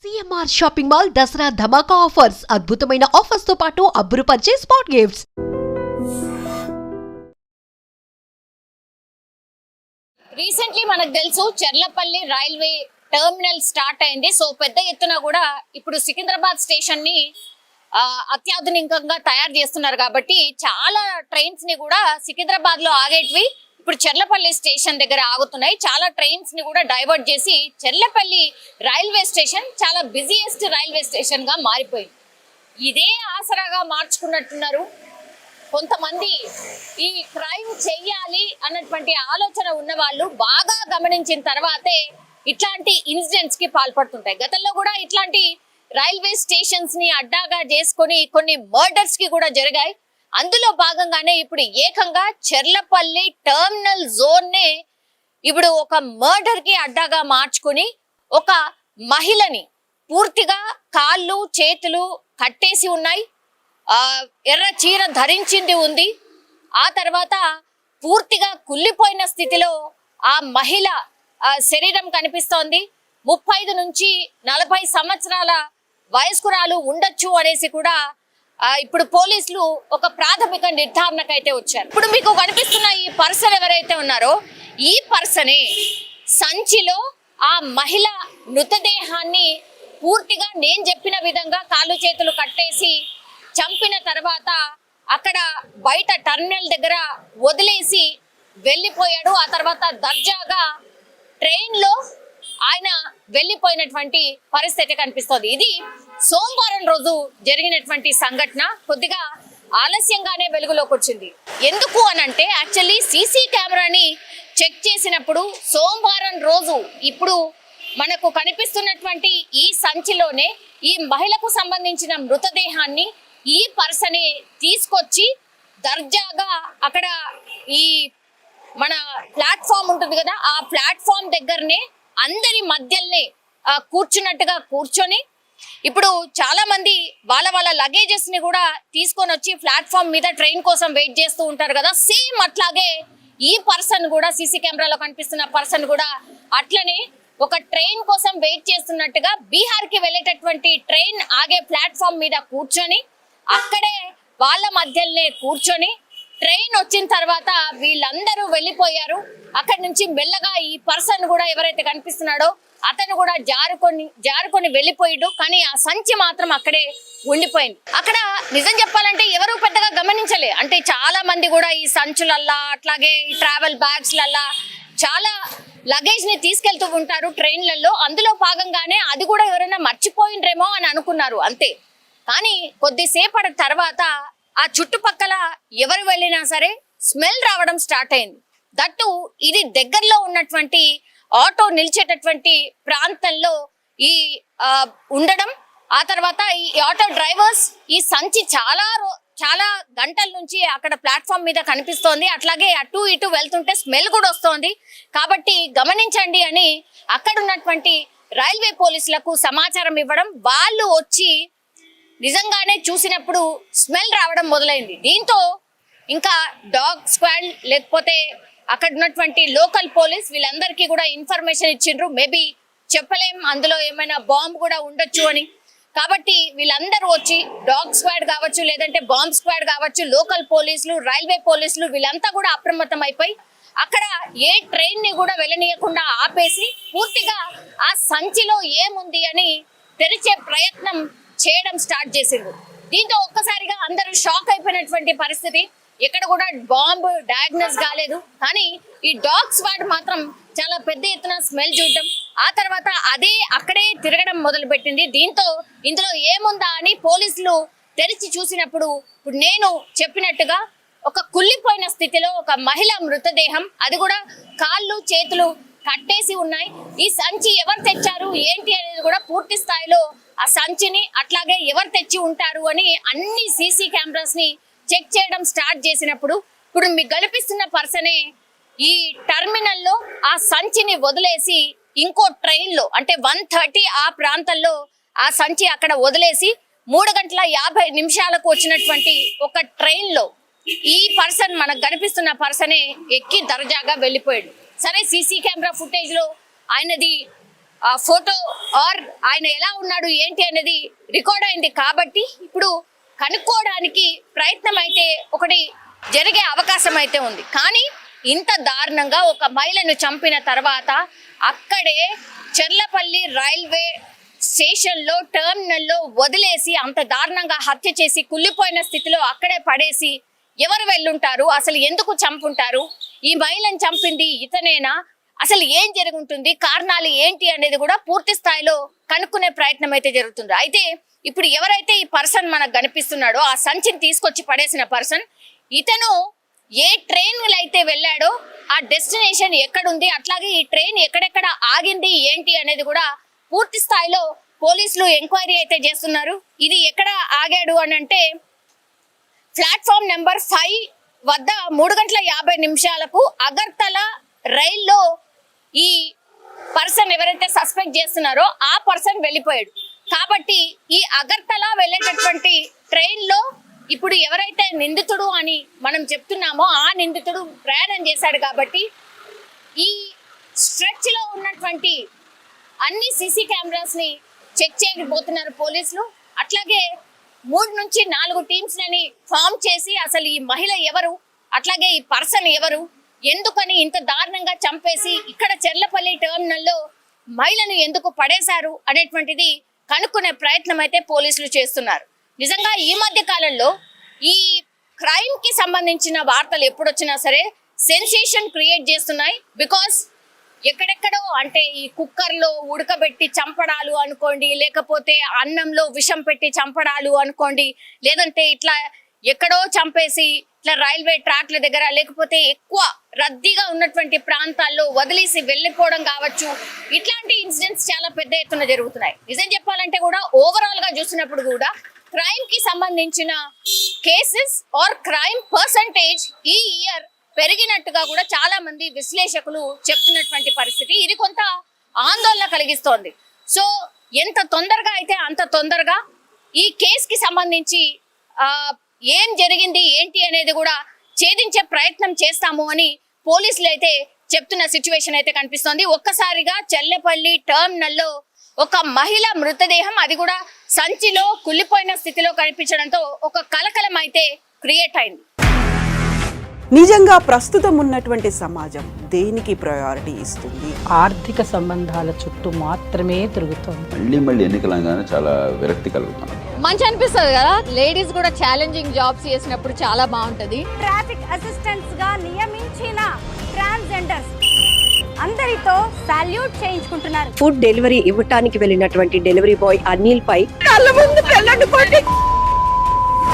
CMR shopping mall Dasara ధమాకా offers అద్భుతమైన offers తో పాటు అబ్బురుపరిచే స్పాట్ గిఫ్ట్స్. రీసెంట్లీ మనకు తెలుసు చెర్లపల్లి రైల్వే టర్మినల్ స్టార్ట్ అయింది. సో పెద్ద ఎత్తున కూడా ఇప్పుడు సికింద్రాబాద్ స్టేషన్ ని అత్యాధునికంగా తయారు చేస్తున్నారు కాబట్టి చాలా ట్రైన్స్ ని కూడా సికింద్రాబాద్ లో ఆగేటివి ఇప్పుడు చెర్లపల్లి స్టేషన్ దగ్గర ఆగుతున్నాయి. చాలా ట్రైన్స్ ని కూడా డైవర్ట్ చేసి చెర్లపల్లి రైల్వే స్టేషన్ చాలా బిజియెస్ట్ రైల్వే స్టేషన్ గా మారిపోయింది. ఇదే ఆసరాగా మార్చుకున్నట్టున్నారు కొంతమంది. ఈ క్రైమ్ చెయ్యాలి అన్నటువంటి ఆలోచన ఉన్న వాళ్ళు బాగా గమనించిన తర్వాతే ఇట్లాంటి ఇన్సిడెంట్స్ కి పాల్పడుతుంటాయి. గతంలో కూడా ఇట్లాంటి రైల్వే స్టేషన్స్ ని అడ్డాగా చేసుకొని కొన్ని మర్డర్స్ కి కూడా జరిగాయి. అందులో భాగంగానే ఇప్పుడు ఏకంగా చెర్లపల్లి టర్మినల్ జోన్ నే ఇప్పుడు ఒక మర్డర్ కి అడ్డాగా మార్చుకుని ఒక మహిళని పూర్తిగా కాళ్ళు చేతులు కట్టేసి ఉన్నాయి, ఎర్ర చీర ధరించింది ఉంది. ఆ తర్వాత పూర్తిగా కుళ్ళిపోయిన స్థితిలో ఆ మహిళ శరీరం కనిపిస్తోంది. 35 నుంచి 40 సంవత్సరాల వయస్కురాలు ఉండొచ్చు అనేసి కూడా ఇప్పుడు పోలీసులు ఒక ప్రాథమిక నిర్ధారణకైతే వచ్చారు. ఇప్పుడు మీకు కనిపిస్తున్న ఈ పర్సన్ ఎవరైతే ఉన్నారో ఈ పర్సనే సంచిలో ఆ మహిళ మృతదేహాన్ని పూర్తిగా నేను చెప్పిన విధంగా కాళ్ళు చేతులు కట్టేసి చంపిన తర్వాత అక్కడ బయట టర్మినల్ దగ్గర వదిలేసి వెళ్ళిపోయాడు. ఆ తర్వాత దర్జాగా ట్రైన్ లో ఆయన వెళ్ళిపోయినటువంటి పరిస్థితి కనిపిస్తోంది. ఇది సోమవారం రోజు జరిగినటువంటి సంఘటన. కొద్దిగా ఆలస్యంగానే వెలుగులోకి వచ్చింది. ఎందుకు అనంటే యాక్చువల్లీ సీసీ కెమెరాని చెక్ చేసినప్పుడు సోమవారం రోజు ఇప్పుడు మనకు కనిపిస్తున్నటువంటి ఈ సంచిలోనే ఈ మహిళకు సంబంధించిన మృతదేహాన్ని ఈ పర్సనే తీసుకొచ్చి దర్జాగా అక్కడ ఈ మన ప్లాట్ఫామ్ ఉంటుంది కదా, ఆ ప్లాట్ఫామ్ దగ్గరనే అందరి మధ్యలోనే కూర్చున్నట్టుగా కూర్చొని ఇప్పుడు చాలా మంది వాళ్ళ లగేజెస్ ని కూడా తీసుకొని వచ్చి ప్లాట్ఫామ్ మీద ట్రైన్ కోసం వెయిట్ చేస్తూ ఉంటారు కదా, సేమ్ అట్లాగే ఈ పర్సన్ కూడా సీసీ కెమెరాలో కనిపిస్తున్న పర్సన్ కూడా అట్లనే ఒక ట్రైన్ కోసం వెయిట్ చేస్తున్నట్టుగా బీహార్ కి వెళ్ళేటటువంటి ట్రైన్ ఆగే ప్లాట్ఫామ్ మీద కూర్చొని అక్కడే వాళ్ళ మధ్యలోనే కూర్చొని ట్రైన్ వచ్చిన తర్వాత వీళ్ళందరూ వెళ్ళిపోయారు. నుంచి మెల్లగా ఈ పర్సన్ కూడా ఎవరైతే కనిపిస్తున్నాడో అతను కూడా జారుకొని వెళ్ళిపోయాడు. కానీ ఆ సంచి మాత్రం అక్కడే ఉండిపోయింది. అక్కడ నిజం చెప్పాలంటే ఎవరు పెద్దగా గమనించలే. అంటే చాలా మంది కూడా ఈ సంచులల్లా అట్లాగే ఈ ట్రావెల్ బ్యాగ్స్ లల్లా చాలా లగేజ్ ని తీసుకెళ్తూ ఉంటారు ట్రైన్లలో. అందులో భాగంగానే అది కూడా ఎవరైనా మర్చిపోయిండ్రేమో అని అనుకున్నారు అంతే. కానీ కొద్దిసేపటి తర్వాత ఆ చుట్టుపక్కల ఎవరు వెళ్ళినా సరే స్మెల్ రావడం స్టార్ట్ అయింది. దట్టు ఇది దగ్గరలో ఉన్నటువంటి ఆటో నిలిచేటటువంటి ప్రాంతంలో ఈ ఉండడం. ఆ తర్వాత ఈ ఆటో డ్రైవర్స్ ఈ సంచి చాలా గంటల నుంచి అక్కడ ప్లాట్ఫామ్ మీద కనిపిస్తోంది, అట్లాగే అటు ఇటు వెళ్తుంటే స్మెల్ కూడా వస్తోంది కాబట్టి గమనించండి అని అక్కడ ఉన్నటువంటి రైల్వే పోలీసులకు సమాచారం ఇవ్వడం. వాళ్ళు వచ్చి నిజంగానే చూసినప్పుడు స్మెల్ రావడం మొదలైంది. దీంతో ఇంకా డాగ్ స్క్వాడ్ లేకపోతే అక్కడ ఉన్నటువంటి లోకల్ పోలీస్ వీళ్ళందరికీ కూడా ఇన్ఫర్మేషన్ ఇచ్చిండ్రు. మేబీ చెప్పలేం, అందులో ఏమైనా బాంబ్ కూడా ఉండొచ్చు అని. కాబట్టి వీళ్ళందరూ వచ్చి డాగ్ స్క్వాడ్ కావచ్చు, లేదంటే బాంబ్ స్క్వాడ్ కావచ్చు, లోకల్ పోలీసులు, రైల్వే పోలీసులు వీళ్ళంతా కూడా అప్రమత్తం అయిపోయి అక్కడ ఏ ట్రైన్ ని కూడా వెళ్ళనీయకుండా ఆపేసి పూర్తిగా ఆ సంచిలో ఏముంది అని తెరిచే ప్రయత్నం చేయడం స్టార్ట్ చేసిండ్రు. దీంతో ఒక్కసారిగా అందరూ షాక్ అయిపోయినటువంటి పరిస్థితి. ఎక్కడ కూడా బాంబు డయాగ్నోస్ కాలేదు, కానీ ఈ డాగ్ స్క్వాడ్ మాత్రం చాలా పెద్ద ఎత్తున స్మెల్ చూడడం, ఆ తర్వాత అదే అక్కడే తిరగడం మొదలు పెట్టింది. దీంతో ఇందులో ఏముందా అని పోలీసులు తెరిచి చూసినప్పుడు ఇప్పుడు నేను చెప్పినట్టుగా ఒక కుళ్ళిపోయిన స్థితిలో ఒక మహిళ మృతదేహం, అది కూడా కాళ్ళు చేతులు కట్టేసి ఉన్నాయి. ఈ సంచి ఎవరు తెచ్చారు ఏంటి అనేది కూడా పూర్తి స్థాయిలో ఆ సంచిని అట్లాగే ఎవరు తెచ్చి ఉంటారు అని అన్ని సీసీ కెమెరాస్ ని చెక్ చేయడం స్టార్ట్ చేసినప్పుడు ఇప్పుడు మీకు కనిపిస్తున్న పర్సనే ఈ టర్మినల్ లో ఆ సంచిని వదిలేసి ఇంకో ట్రైన్ లో అంటే 1:30 ఆ ప్రాంతంలో ఆ సంచి అక్కడ వదిలేసి 3:50 వచ్చినటువంటి ఒక ట్రైన్ లో ఈ పర్సన్ మనకు కనిపిస్తున్న పర్సనే ఎక్కి దర్జాగా వెళ్ళిపోయాడు. సరే సీసీ కెమెరా ఫుటేజ్ లో ఆయనది ఫోటో ఆర్ ఆయన ఎలా ఉన్నాడు ఏంటి అనేది రికార్డ్ అయింది కాబట్టి ఇప్పుడు కనుక్కోవడానికి ప్రయత్నం అయితే ఒకటి జరిగే అవకాశం అయితే ఉంది. కానీ ఇంత దారుణంగా ఒక మహిళను చంపిన తర్వాత అక్కడే చెర్లపల్లి రైల్వే స్టేషన్లో టెర్మినల్లో వదిలేసి అంత దారుణంగా హత్య చేసి కుళ్ళిపోయిన స్థితిలో అక్కడే పడేసి ఎవరు వెళ్ళుంటారు, అసలు ఎందుకు చంపుంటారు, ఈ మహిళను చంపింది ఇతనేనా, అసలు ఏం జరుగుతుంది, కారణాలు ఏంటి అనేది కూడా పూర్తి స్థాయిలో కనుక్కునే ప్రయత్నం అయితే జరుగుతుంది. అయితే ఇప్పుడు ఎవరైతే ఈ పర్సన్ మనకు కనిపిస్తున్నాడో ఆ సంచిని తీసుకొచ్చి పడేసిన పర్సన్, ఇతను ఏ ట్రైన్ అయితే వెళ్ళాడో ఆ డెస్టినేషన్ ఎక్కడుంది, అట్లాగే ఈ ట్రైన్ ఎక్కడెక్కడ ఆగింది ఏంటి అనేది కూడా పూర్తి స్థాయిలో పోలీసులు ఎంక్వైరీ అయితే చేస్తున్నారు. ఇది ఎక్కడ ఆగాడు అని అంటే ప్లాట్ఫామ్ నెంబర్ 5 వద్ద 3:50 అగర్తల రైల్లో ఈ పర్సన్ ఎవరైతే సస్పెక్ట్ చేస్తున్నారో ఆ పర్సన్ వెళ్ళిపోయాడు. కాబట్టి ఈ అగర్తల వెళ్ళేటటువంటి ట్రైన్ లో ఇప్పుడు ఎవరైతే నిందితుడు అని మనం చెప్తున్నామో ఆ నిందితుడు ప్రయాణం చేశాడు. కాబట్టి ఈ స్ట్రెచ్ లో ఉన్నటువంటి అన్ని సీసీ కెమెరాస్ ని చెక్ చేయబోతున్నారు పోలీసులు. అట్లాగే 3 నుంచి 4 టీమ్స్ లని ఫామ్ చేసి అసలు ఈ మహిళ ఎవరు, అట్లాగే ఈ పర్సన్ ఎవరు, ఎందుకని ఇంత దారుణంగా చంపేసి ఇక్కడ చెర్లపల్లి టెర్మినల్లో మహిళను ఎందుకు పడేశారు అనేటువంటిది కనుక్కునే ప్రయత్నం అయితే పోలీసులు చేస్తున్నారు. నిజంగా ఈ మధ్య కాలంలో ఈ క్రైమ్ కి సంబంధించిన వార్తలు ఎప్పుడొచ్చినా సరే సెన్సేషన్ క్రియేట్ చేస్తున్నాయి. బికాస్ ఎక్కడెక్కడో అంటే ఈ కుక్కర్లో ఉడకబెట్టి చంపడాలు అనుకోండి, లేకపోతే అన్నంలో విషం పెట్టి చంపడాలు అనుకోండి, లేదంటే ఇట్లా ఎక్కడో చంపేసి ఇట్లా రైల్వే ట్రాక్ల దగ్గర లేకపోతే ఎక్కువ రద్దీగా ఉన్నటువంటి ప్రాంతాల్లో వదిలేసి వెళ్ళిపోవడం కావచ్చు, ఇట్లాంటి ఇన్సిడెంట్స్ చాలా పెద్ద ఎత్తున జరుగుతున్నాయి. నిజం చెప్పాలంటే కూడా ఓవరాల్ గా చూసినప్పుడు కూడా క్రైమ్ కి సంబంధించిన కేసెస్ ఆర్ క్రైమ్ పర్సంటేజ్ ఈ ఇయర్ పెరిగినట్టుగా కూడా చాలా మంది విశ్లేషకులు చెప్తున్నటువంటి పరిస్థితి. ఇది కొంత ఆందోళన కలిగిస్తోంది. సో ఎంత తొందరగా అయితే అంత తొందరగా ఈ కేసుకి సంబంధించి ఏం జరిగింది ఏంటి అనేది కూడా ఛేదించే ప్రయత్నం చేస్తాము అని పోలీసులు అయితే చెప్తున్న సిచ్యువేషన్ అయితే కనిపిస్తోంది. ఒక్కసారిగా చెర్లపల్లి టెర్మినల్లో ఒక మహిళ మృతదేహం, అది కూడా సంచిలో కుళ్ళిపోయిన స్థితిలో కనిపించడంతో ఒక కలకలం అయితే క్రియేట్ అయింది. నిజంగా ప్రస్తుతం ఉన్నటువంటి సమాజం దేనికి ప్రయారిటీ ఇస్తుంది? ఆర్థిక సంబంధాల చుట్టూ మాత్రమే తిరుగుతోంది. మళ్ళీ ఎన్నికలంగానే చాలా విరక్తి కలుగుతాను. మంచి అనిపిస్తుంది కదా, లేడీస్ కూడా ఛాలెంజింగ్ జాబ్స్ చేసినప్పుడు చాలా బాగుంటది. ట్రాఫిక్ అసిస్టెంట్స్ గా నియమించిన ట్రాన్స్జెండర్స్ అందరితో సాల్యూట్ చేయించుకుంటున్నారు. ఫుడ్ డెలివరీ ఇవ్వటానికి వెళ్ళినటువంటి డెలివరీ బాయ్ అనిల్ పై కళ్ళ ముందు